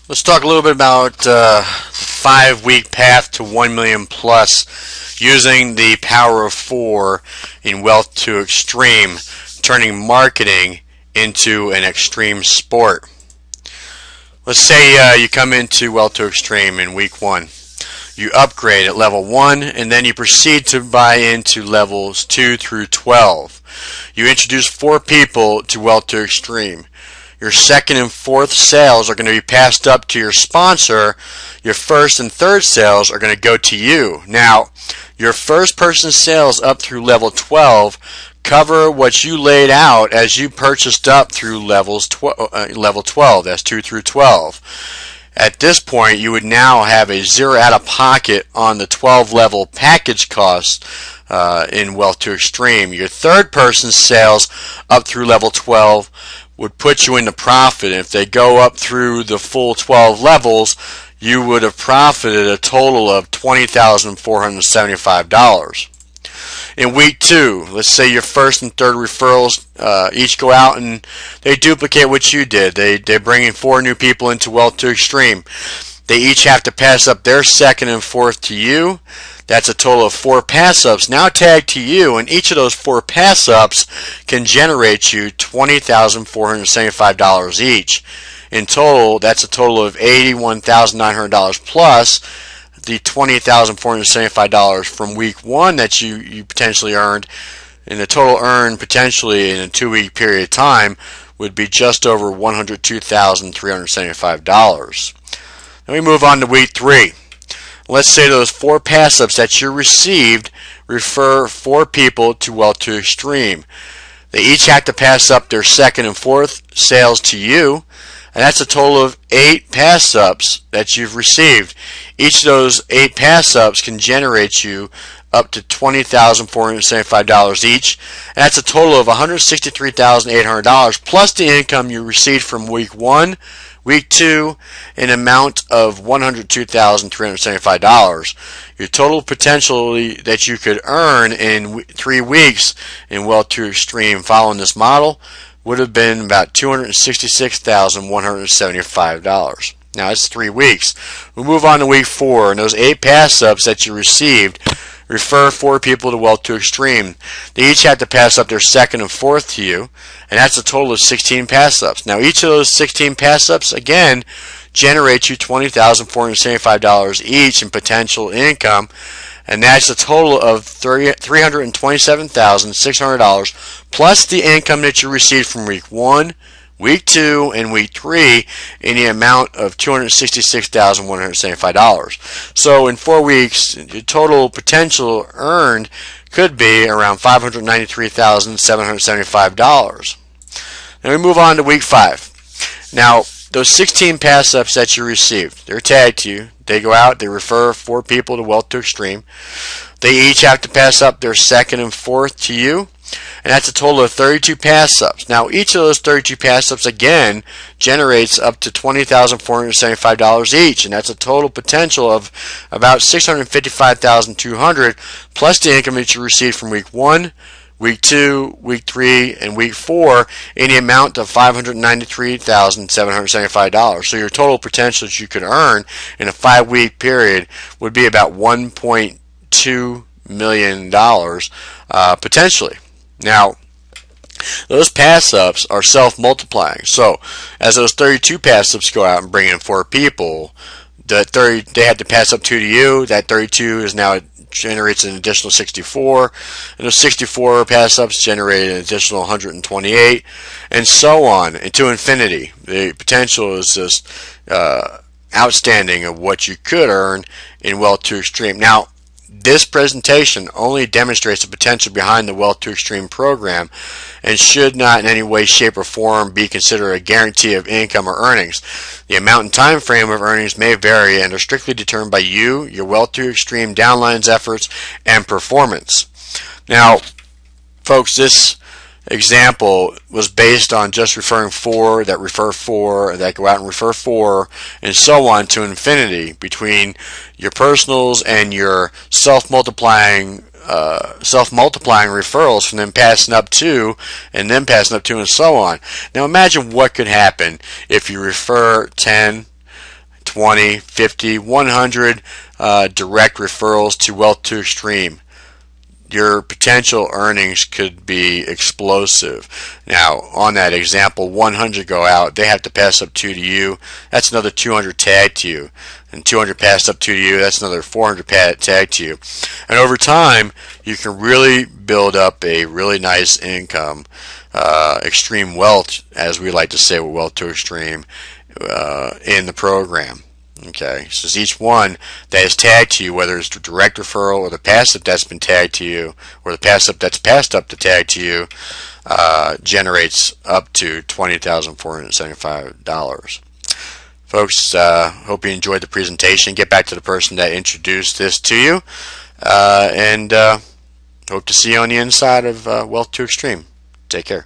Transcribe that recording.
Let's talk a little bit about the 5-week path to 1 million plus using the power of 4 in Wealth2Xtreme, turning marketing into an extreme sport. Let's say you come into Wealth2Xtreme in week 1. You upgrade at level 1 and then you proceed to buy into levels 2 through 12. You introduce 4 people to Wealth2Xtreme. Your second and fourth sales are going to be passed up to your sponsor. Your first and third sales are going to go to you. Now, your first person sales up through level 12 cover what you laid out as you purchased up through level 12. That's 2 through 12. At this point, you would now have a zero out of pocket on the 12 level package cost in Wealth2Xtreme. Your third person sales up through level 12 would put you into profit. If they go up through the full 12 levels, you would have profited a total of $20,475. In week 2, let's say your first and third referrals each go out and they duplicate what you did. They bring in 4 new people into Wealth2Xtreme. They each have to pass up their second and fourth to you. That's a total of 4 pass-ups now tagged to you, and each of those 4 pass-ups can generate you $20,475 each. In total, that's a total of $81,900 plus the $20,475 from week 1 that you potentially earned, and the total earned potentially in a 2-week period of time would be just over $102,375. Then we move on to week 3. Let's say those 4 pass-ups that you received refer 4 people to Wealth2Xtreme. They each have to pass up their second and fourth sales to you, and that's a total of 8 pass-ups that you've received. Each of those 8 pass-ups can generate you up to $20,475 each, and that's a total of $163,800 plus the income you received from week 1, week 2, an amount of $102,375. Your total potential that you could earn in 3 weeks in Wealth2Xtreme following this model would have been about $266,175. Now it's 3 weeks. We'll move on to week 4, and those 8 pass-ups that you received refer 4 people to Wealth2Xtreme. They each have to pass up their second and fourth to you, and that's a total of 16 pass-ups. Now each of those 16 pass-ups, again, generates you $20,475 each in potential income, and that's a total of $327,600 plus the income that you received from week 1, week 2, and week 3 in the amount of $266,175. So in 4 weeks, your total potential earned could be around $593,775. Then we move on to week 5. Now, those 16 pass-ups that you received, they're tagged to you. They go out, they refer 4 people to Wealth2Xtreme. They each have to pass up their second and fourth to you, and that's a total of 32 pass-ups. Now each of those 32 pass-ups again generates up to $20,475 each, and that's a total potential of about $655,200 plus the income that you received from week 1, week 2, week 3, and week 4 in the amount of $593,775. So your total potential that you could earn in a 5-week period would be about $1.2 million potentially. Now, those pass-ups are self-multiplying. So, as those 32 pass-ups go out and bring in 4 people, they had to pass up 2 to you. That 32 is now generates an additional 64, and those 64 pass-ups generate an additional 128, and so on, and to infinity. The potential is just outstanding of what you could earn in Wealth2Xtreme. Now, this presentation only demonstrates the potential behind the Wealth2Xtreme program and should not in any way, shape, or form be considered a guarantee of income or earnings. The amount and time frame of earnings may vary and are strictly determined by you, your Wealth2Xtreme downline's efforts, and performance. Now, folks, this example was based on just referring 4 that refer 4 that go out and refer 4 and so on to infinity between your personals and your self-multiplying referrals from them passing up 2 and then passing up 2 and so on. Now imagine what could happen if you refer 10, 20, 50, 100 direct referrals to Wealth2Xtreme, your potential earnings could be explosive. Now, on that example, 100 go out, they have to pass up 2 to you, that's another 200 tagged to you. And 200 passed up 2 to you, that's another 400 tagged to you. And over time, you can really build up a really nice income, extreme wealth, as we like to say with Wealth2Xtreme, in the program. Okay, so each one that is tagged to you, whether it's the direct referral or the passive that's been tagged to you, or the passive that's passed up the tag to you, generates up to $20,475. Folks, hope you enjoyed the presentation. Get back to the person that introduced this to you, and hope to see you on the inside of Wealth2Xtreme. Take care.